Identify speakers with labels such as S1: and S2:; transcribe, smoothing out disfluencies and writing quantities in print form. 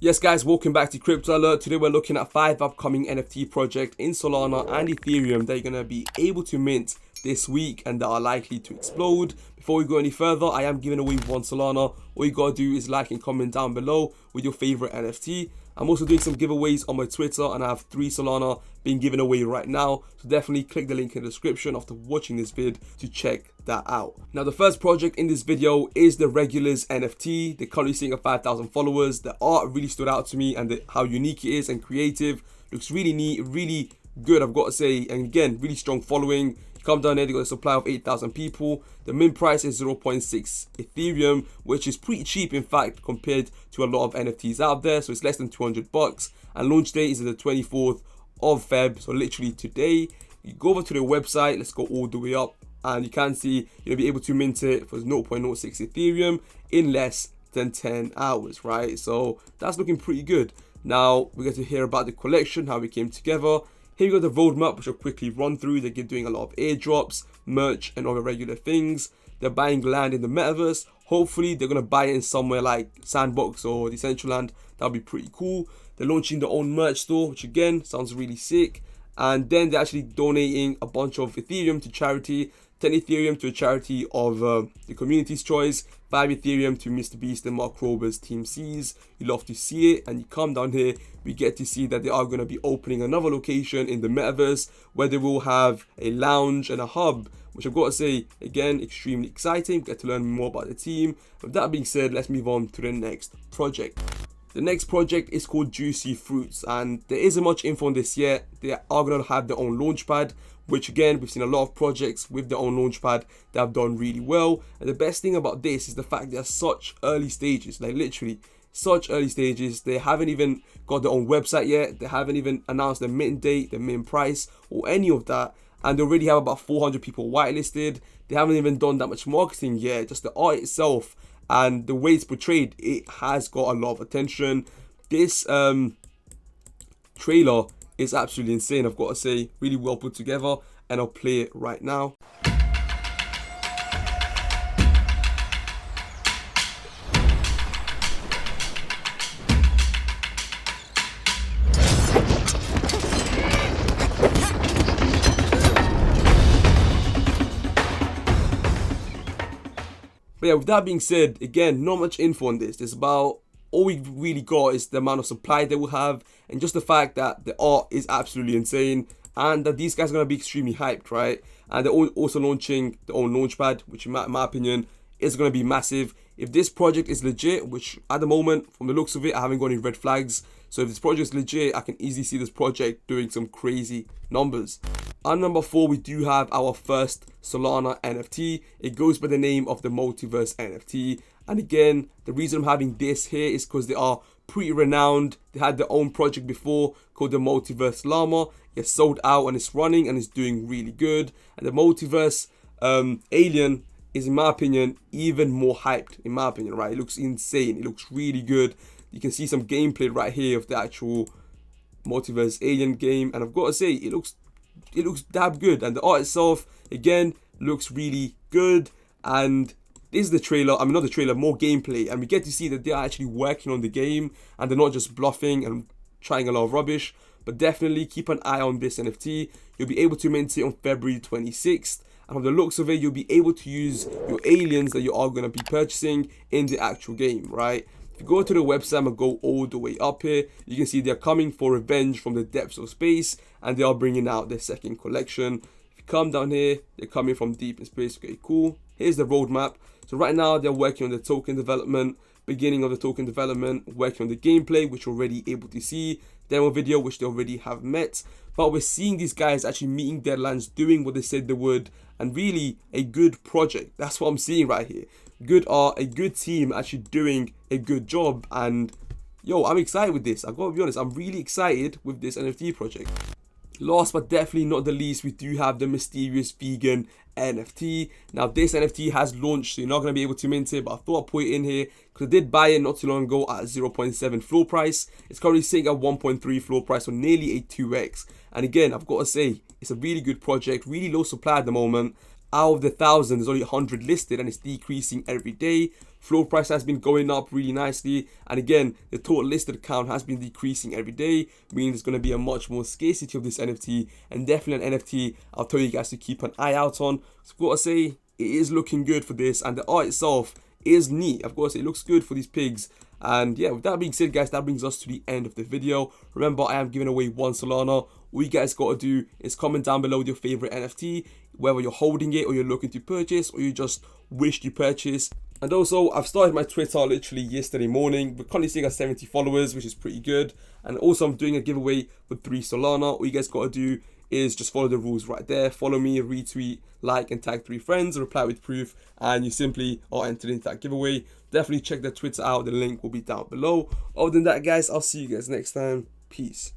S1: Yes guys, welcome back to Crypto Alert. Today we're looking at 5 upcoming NFT projects in Solana and Ethereum that you're going to be able to mint this week and that are likely to explode. Before we go any further, I am giving away 1 Solana. All you gotta do is like and comment down below with your favorite NFT. I'm also doing some giveaways on my Twitter and I have 3 Solana being given away right now. So definitely click the link in the description after watching this vid to check that out. Now the first project in this video is the Regulars NFT. They're currently seeing 5,000 followers. The art really stood out to me and how unique it is and creative. Looks really neat, really good, I've got to say. And again, really strong following. You come down here, they got a supply of 8,000 people. The mint price is 0.6 Ethereum, which is pretty cheap in fact compared to a lot of NFTs out there. So it's less than 200 bucks. And launch date is the 24th of Feb, so literally today. You go over to the website, let's go all the way up, and you can see you'll be able to mint it for 0.06 Ethereum in less than 10 hours, right? So that's looking pretty good. Now we get to hear about the collection, how we came together. Here we got the roadmap, which I'll quickly run through. They're doing a lot of airdrops, merch, and other regular things. They're buying land in the metaverse. Hopefully, they're going to buy it in somewhere like Sandbox or Decentraland. That'll be pretty cool. They're launching their own merch store, which again, sounds really sick. And then they're actually donating a bunch of Ethereum to charity. 10 Ethereum to a charity of the community's choice, 5 Ethereum to Mr. Beast and Mark Rober's Team C's. You love to see it, and you come down here, we get to see that they are going to be opening another location in the metaverse where they will have a lounge and a hub, which I've got to say, again, extremely exciting. Get to learn more about the team. With that being said, let's move on to the next project. The next project is called Juicy Fruits, and there isn't much info on this yet. They are going to have their own launchpad, which again, we've seen a lot of projects with their own launchpad that have done really well. And the best thing about this is the fact they're such early stages, like literally such early stages. They haven't even got their own website yet. They haven't even announced the mint date, the mint price, or any of that. And they already have about 400 people whitelisted. They haven't even done that much marketing yet. Just the art itself and the way it's portrayed, it has got a lot of attention. This trailer is absolutely insane, I've got to say. Really well put together, and I'll play it right now. But yeah, with that being said, again, not much info on this. There's about, all we really got is the amount of supply they will have, and just the fact that the art is absolutely insane, and that these guys are going to be extremely hyped, right? And they're also launching their own launchpad, which in my opinion is going to be massive. If this project is legit, which at the moment, from the looks of it, I haven't got any red flags. So if this project is legit, I can easily see this project doing some crazy numbers. On number 4, we do have our first Solana NFT. It goes by the name of the Multiverse NFT. And again, the reason I'm having this here is because they are pretty renowned. They had their own project before called the Multiverse Llama. It's sold out and it's running and it's doing really good. And the Multiverse Alien is, in my opinion, even more hyped, in my opinion, right? It looks insane. It looks really good. You can see some gameplay right here of the actual Multiverse Alien game. And I've got to say, it looks damn good. And the art itself, again, looks really good. And this is the trailer, I mean not the trailer, more gameplay, and we get to see that they are actually working on the game and they're not just bluffing and trying a lot of rubbish. But definitely keep an eye on this NFT. You'll be able to mint it on February 26th, and from the looks of it, you'll be able to use your aliens that you are going to be purchasing in the actual game, right? If you go to the website and go all the way up here, you can see they're coming for revenge from the depths of space, and they are bringing out their second collection. If you come down here, they're coming from deep in space. Okay, cool. Here's the roadmap. So right now they're working on the token development, beginning of the token development, working on the gameplay, which you're already able to see, demo video, which they already have met. But we're seeing these guys actually meeting deadlines, doing what they said they would, and really a good project. That's what I'm seeing right here. Good art, a good team actually doing a good job. And yo, I'm excited with this. I've got to be honest, I'm really excited with this NFT project. Last but definitely not the least, we do have the mysterious vegan NFT. Now this NFT has launched, so you're not going to be able to mint it, but I thought I'd put it in here because I did buy it not too long ago at 0.7 floor price. It's currently sitting at 1.3 floor price, so nearly a 2x. And again, I've got to say, it's a really good project, really low supply at the moment. out of the 1,000, there's only 100 listed, and it's decreasing every day. Floor price has been going up really nicely, and again, the total listed count has been decreasing every day, meaning there's going to be a much more scarcity of this NFT, and definitely an NFT I'll tell you guys to keep an eye out on. So I've got to say, it is looking good for this, and the art itself is neat. Of course, it looks good for these pigs. And yeah, with that being said, guys, that brings us to the end of the video. Remember, I am giving away 1 Solana. All you guys got to do is comment down below with your favorite NFT, whether you're holding it or you're looking to purchase or you just wish to purchase. And also, I've started my Twitter literally yesterday morning. We're currently seeing 70 followers, which is pretty good. And also, I'm doing a giveaway for 3 Solana. All you guys got to do is just follow the rules right there. Follow me, retweet, like, and tag 3 friends, reply with proof, and you simply are entered into that giveaway. Definitely check their Twitter out. The link will be down below. Other than that, guys, I'll see you guys next time. Peace.